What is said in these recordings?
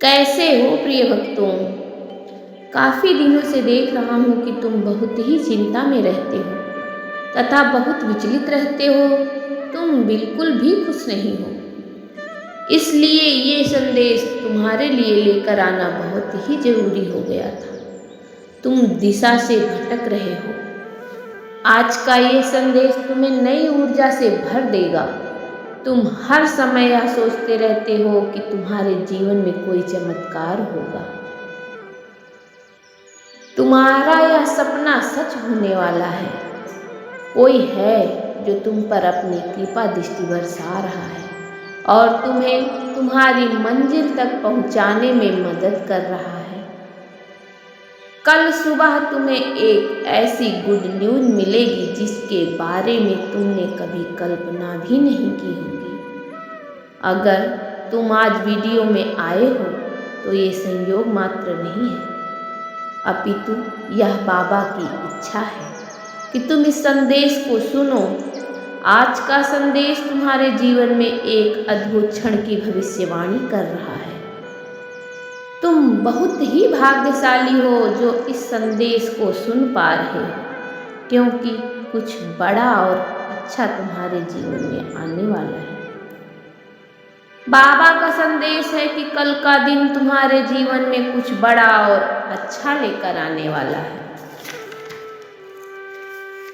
कैसे हो प्रिय भक्तों। काफ़ी दिनों से देख रहा हूँ कि तुम बहुत ही चिंता में रहते हो तथा बहुत विचलित रहते हो। तुम बिल्कुल भी खुश नहीं हो, इसलिए ये संदेश तुम्हारे लिए लेकर आना बहुत ही जरूरी हो गया था। तुम दिशा से भटक रहे हो। आज का ये संदेश तुम्हें नई ऊर्जा से भर देगा। तुम हर समय यह सोचते रहते हो कि तुम्हारे जीवन में कोई चमत्कार होगा। तुम्हारा यह सपना सच होने वाला है। कोई है जो तुम पर अपनी कृपा दृष्टि बरसा रहा है और तुम्हें तुम्हारी मंजिल तक पहुंचाने में मदद कर रहा है। कल सुबह तुम्हें एक ऐसी गुड न्यूज मिलेगी जिसके बारे में तुमने कभी कल्पना भी नहीं की होगी। अगर तुम आज वीडियो में आए हो तो ये संयोग मात्र नहीं है, अपितु यह बाबा की इच्छा है कि तुम इस संदेश को सुनो। आज का संदेश तुम्हारे जीवन में एक अद्भुत क्षण की भविष्यवाणी कर रहा है। तुम बहुत ही भाग्यशाली हो जो इस संदेश को सुन पा रहे हो, क्योंकि कुछ बड़ा और अच्छा तुम्हारे जीवन में आने वाला है। बाबा का संदेश है कि कल का दिन तुम्हारे जीवन में कुछ बड़ा और अच्छा लेकर आने वाला है।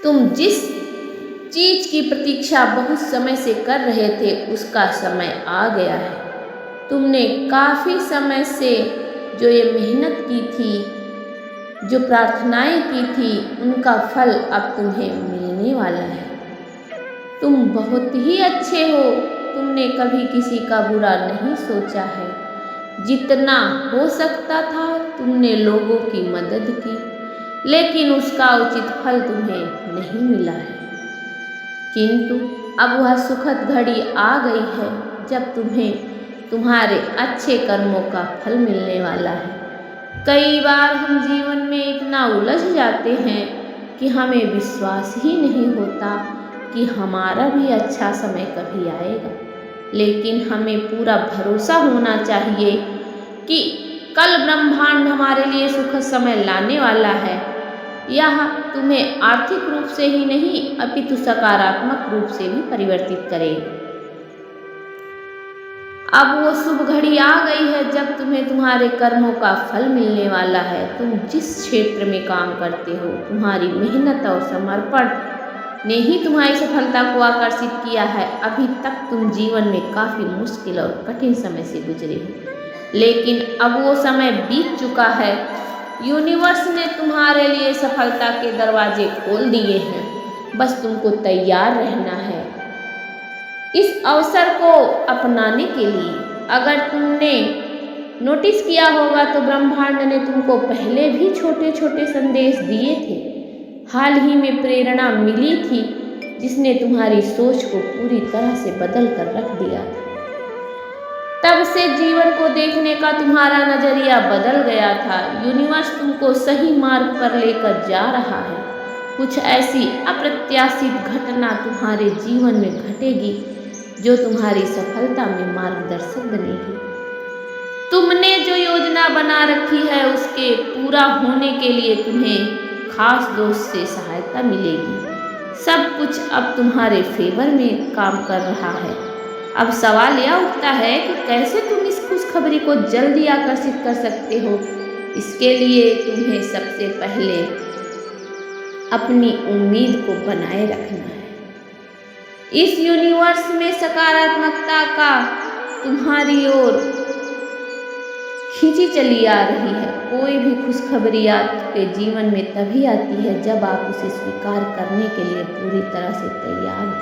तुम जिस चीज की प्रतीक्षा बहुत समय से कर रहे थे उसका समय आ गया है। तुमने काफी समय से जो ये मेहनत की थी, जो प्रार्थनाएं की थी, उनका फल अब तुम्हें मिलने वाला है। तुम बहुत ही अच्छे हो। तुमने कभी किसी का बुरा नहीं सोचा है। जितना हो सकता था तुमने लोगों की मदद की, लेकिन उसका उचित फल तुम्हें नहीं मिला है। किंतु अब वह सुखद घड़ी आ गई है जब तुम्हें तुम्हारे अच्छे कर्मों का फल मिलने वाला है। कई बार हम जीवन में इतना उलझ जाते हैं कि हमें विश्वास ही नहीं होता कि हमारा भी अच्छा समय कभी आएगा, लेकिन हमें पूरा भरोसा होना चाहिए कि कल ब्रह्मांड हमारे लिए सुखद समय लाने वाला है। यह तुम्हें आर्थिक रूप से ही नहीं अपितु सकारात्मक रूप से भी परिवर्तित करेगा। अब वो शुभ घड़ी आ गई है जब तुम्हें तुम्हारे कर्मों का फल मिलने वाला है। तुम जिस क्षेत्र में काम करते हो, तुम्हारी मेहनत और समर्पण ने ही तुम्हारी सफलता को आकर्षित किया है। अभी तक तुम जीवन में काफ़ी मुश्किल और कठिन समय से गुजरे हो, लेकिन अब वो समय बीत चुका है। यूनिवर्स ने तुम्हारे लिए सफलता के दरवाजे खोल दिए हैं, बस तुमको तैयार रहना है इस अवसर को अपनाने के लिए। अगर तुमने नोटिस किया होगा तो ब्रह्मांड ने तुमको पहले भी छोटे छोटे संदेश दिए थे। हाल ही में प्रेरणा मिली थी जिसने तुम्हारी सोच को पूरी तरह से बदल कर रख दिया था। तब से जीवन को देखने का तुम्हारा नजरिया बदल गया था। यूनिवर्स तुमको सही मार्ग पर लेकर जा रहा है। कुछ ऐसी अप्रत्याशित घटना तुम्हारे जीवन में घटेगी जो तुम्हारी सफलता में मार्गदर्शक बनेगी। तुमने जो योजना बना रखी है उसके पूरा होने के लिए तुम्हें खास दोस्त से सहायता मिलेगी। सब कुछ अब तुम्हारे फेवर में काम कर रहा है। अब सवाल यह उठता है कि कैसे तुम इस खुशखबरी को जल्दी आकर्षित कर सकते हो। इसके लिए तुम्हें सबसे पहले अपनी उम्मीद को बनाए रखना है। इस यूनिवर्स में सकारात्मकता का तुम्हारी ओर खींची चली आ रही है। कोई भी खुशखबरी आपके जीवन में तभी आती है जब आप उसे स्वीकार करने के लिए पूरी तरह से तैयार हो।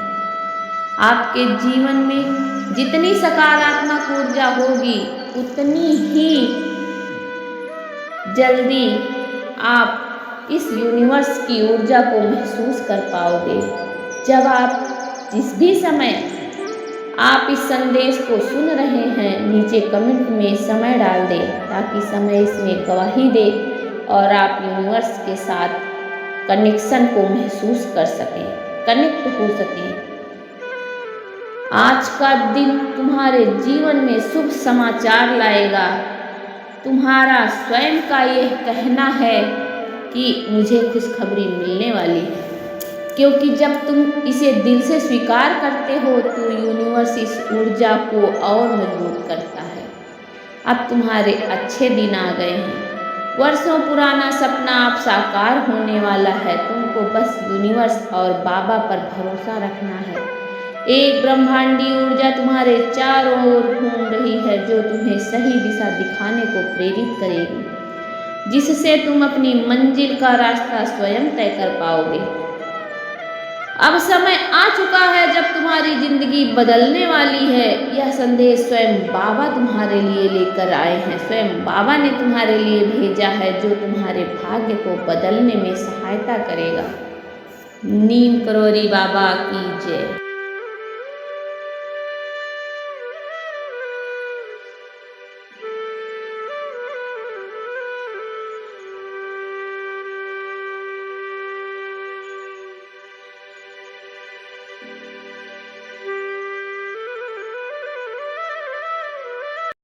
आपके जीवन में जितनी सकारात्मक ऊर्जा होगी उतनी ही जल्दी आप इस यूनिवर्स की ऊर्जा को महसूस कर पाओगे। जब आप जिस भी समय आप इस संदेश को सुन रहे हैं, नीचे कमेंट में समय डाल दें ताकि समय इसमें गवाही दे और आप यूनिवर्स के साथ कनेक्शन को महसूस कर सकें, कनेक्ट हो सकें। आज का दिन तुम्हारे जीवन में शुभ समाचार लाएगा। तुम्हारा स्वयं का यह कहना है कि मुझे खुशखबरी मिलने वाली है, क्योंकि जब तुम इसे दिल से स्वीकार करते हो तो यूनिवर्स इस ऊर्जा को और मजबूत करता है। अब तुम्हारे अच्छे दिन आ गए हैं। वर्षों पुराना सपना अब साकार होने वाला है। तुमको बस यूनिवर्स और बाबा पर भरोसा रखना है। एक ब्रह्मांडी ऊर्जा तुम्हारे चारों ओर घूम रही है, जो तुम्हें सही दिशा दिखाने को प्रेरित करेगी, जिससे तुम अपनी मंजिल का रास्ता स्वयं तय कर पाओगे। अब समय आ चुका है जब तुम्हारी जिंदगी बदलने वाली है। यह संदेश स्वयं बाबा तुम्हारे लिए लेकर आए हैं। स्वयं बाबा ने तुम्हारे लिए भेजा है, जो तुम्हारे भाग्य को बदलने में सहायता करेगा। नीम करोरी बाबा की जय।